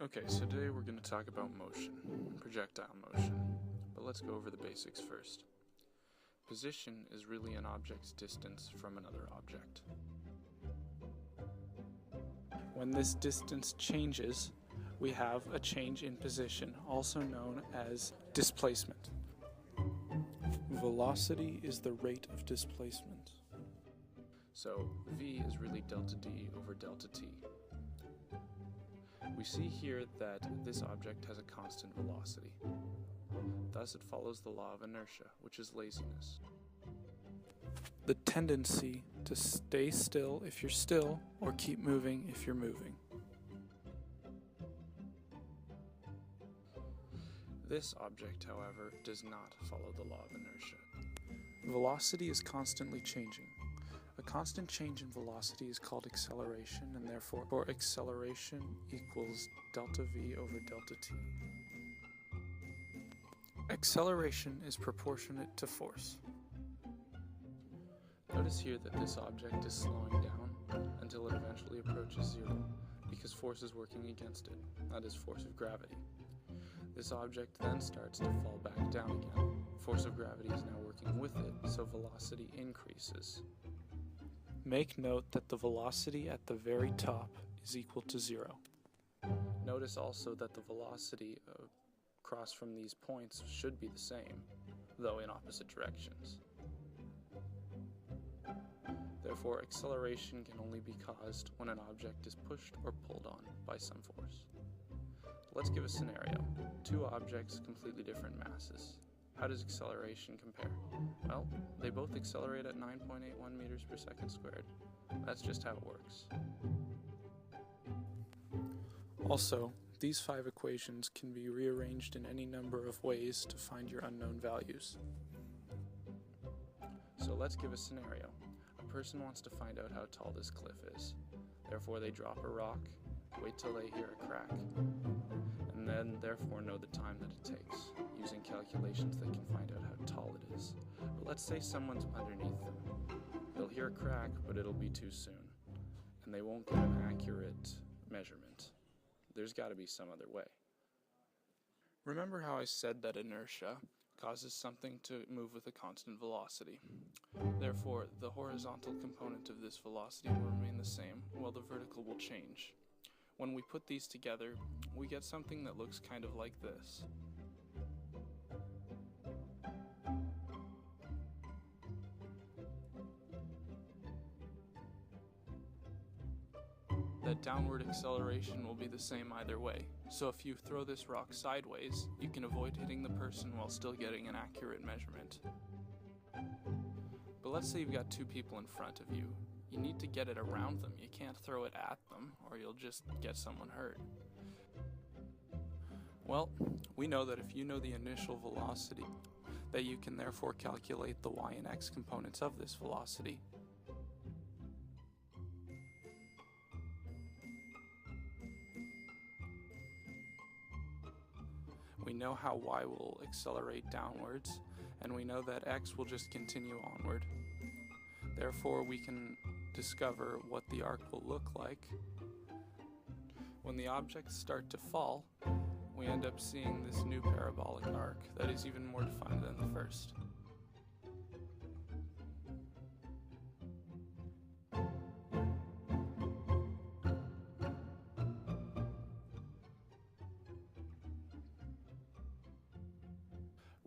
Okay, so today we're going to talk about motion, projectile motion, but let's go over the basics first. Position is really an object's distance from another object. When this distance changes, we have a change in position, also known as displacement. Velocity is the rate of displacement. So v is really delta d over delta t. We see here that this object has a constant velocity. Thus it follows the law of inertia, which is laziness. The tendency to stay still if you're still, or keep moving if you're moving. This object, however, does not follow the law of inertia. Velocity is constantly changing. A constant change in velocity is called acceleration, and therefore acceleration equals delta v over delta t. Acceleration is proportionate to force. Notice here that this object is slowing down until it eventually approaches zero, because force is working against it, that is, force of gravity. This object then starts to fall back down again. Force of gravity is now working with it, so velocity increases. Make note that the velocity at the very top is equal to zero. Notice also that the velocity across from these points should be the same, though in opposite directions. Therefore, acceleration can only be caused when an object is pushed or pulled on by some force. Let's give a scenario. Two objects, completely different masses. How does acceleration compare? Well, they both accelerate at 9.81 meters per second squared. That's just how it works. Also, these 5 equations can be rearranged in any number of ways to find your unknown values. So let's give a scenario. A person wants to find out how tall this cliff is. Therefore, they drop a rock, wait till they hear a crack, and then therefore know the time that it takes. Using calculations, they can find out how tall it is. But let's say someone's underneath them. They'll hear a crack, but it'll be too soon, and they won't get an accurate measurement. There's got to be some other way. Remember how I said that inertia causes something to move with a constant velocity. Therefore, the horizontal component of this velocity will remain the same, while the vertical will change. When we put these together, we get something that looks kind of like this. That downward acceleration will be the same either way. So if you throw this rock sideways, you can avoid hitting the person while still getting an accurate measurement. But let's say you've got 2 people in front of you. You need to get it around them. You can't throw it at them, or you'll just get someone hurt. Well, we know that if you know the initial velocity, that you can therefore calculate the y and x components of this velocity. We know how y will accelerate downwards, and we know that x will just continue onward. Therefore, we can discover what the arc will look like. When the objects start to fall, we end up seeing this new parabolic arc that is even more defined than the first.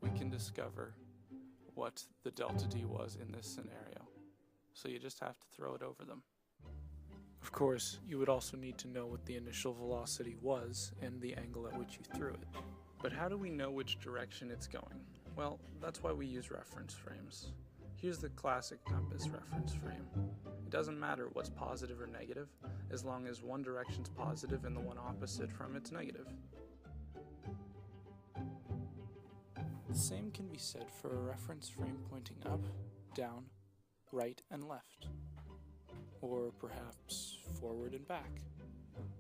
We can discover what the delta d was in this scenario. So you just have to throw it over them. Of course, you would also need to know what the initial velocity was and the angle at which you threw it. But how do we know which direction it's going? Well, that's why we use reference frames. Here's the classic compass reference frame. It doesn't matter what's positive or negative, as long as one direction's positive and the one opposite from it's negative. The same can be said for a reference frame pointing up, down, right and left, or perhaps forward and back,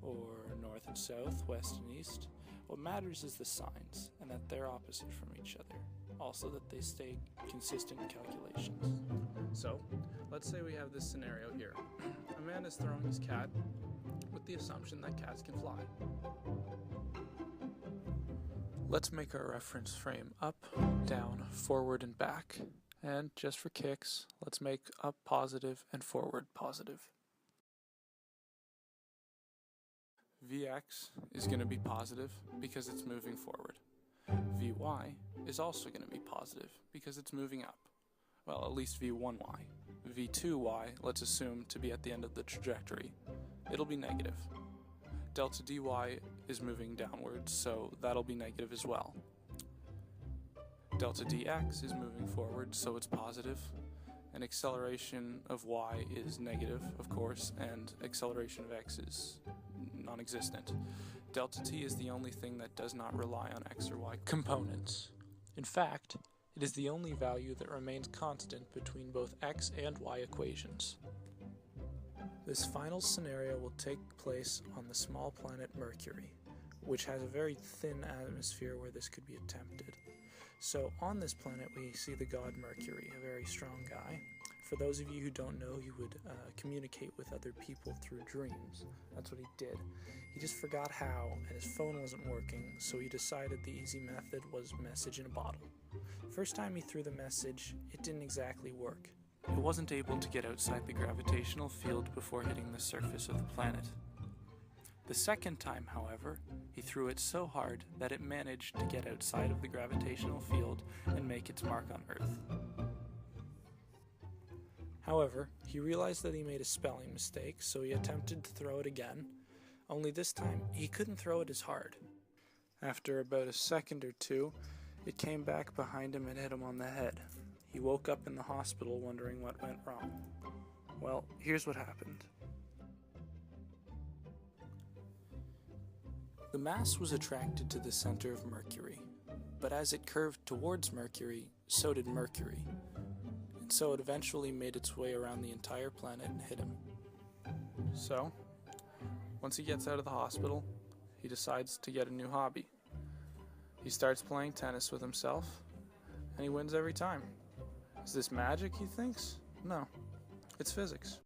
or north and south, west and east. What matters is the signs, and that they're opposite from each other. Also that they stay consistent in calculations. So, let's say we have this scenario here. A man is throwing his cat with the assumption that cats can fly. Let's make our reference frame up, down, forward, and back. And just for kicks, let's make up positive and forward positive. Vx is going to be positive because it's moving forward. Vy is also going to be positive because it's moving up. Well, at least V1y. V2y, let's assume to be at the end of the trajectory. It'll be negative. Delta dy is moving downwards, so that'll be negative as well. Delta dx is moving forward, so it's positive. And acceleration of y is negative, of course, and acceleration of x is non-existent. Delta t is the only thing that does not rely on x or y components. In fact, it is the only value that remains constant between both x and y equations. This final scenario will take place on the small planet Mercury, which has a very thin atmosphere where this could be attempted. So on this planet we see the god Mercury, a very strong guy. For those of you who don't know, he would communicate with other people through dreams. That's what he did. He just forgot how, and his phone wasn't working, so he decided the easy method was message in a bottle. First time he threw the message, it didn't exactly work. It wasn't able to get outside the gravitational field before hitting the surface of the planet. The second time, however, he threw it so hard that it managed to get outside of the gravitational field and make its mark on Earth. However, he realized that he made a spelling mistake, so he attempted to throw it again, only this time he couldn't throw it as hard. After about a second or two, it came back behind him and hit him on the head. He woke up in the hospital wondering what went wrong. Well, here's what happened. The mass was attracted to the center of Mercury, but as it curved towards Mercury, so did Mercury. And so it eventually made its way around the entire planet and hit him. So, once he gets out of the hospital, he decides to get a new hobby. He starts playing tennis with himself, and he wins every time. Is this magic, he thinks? No, it's physics.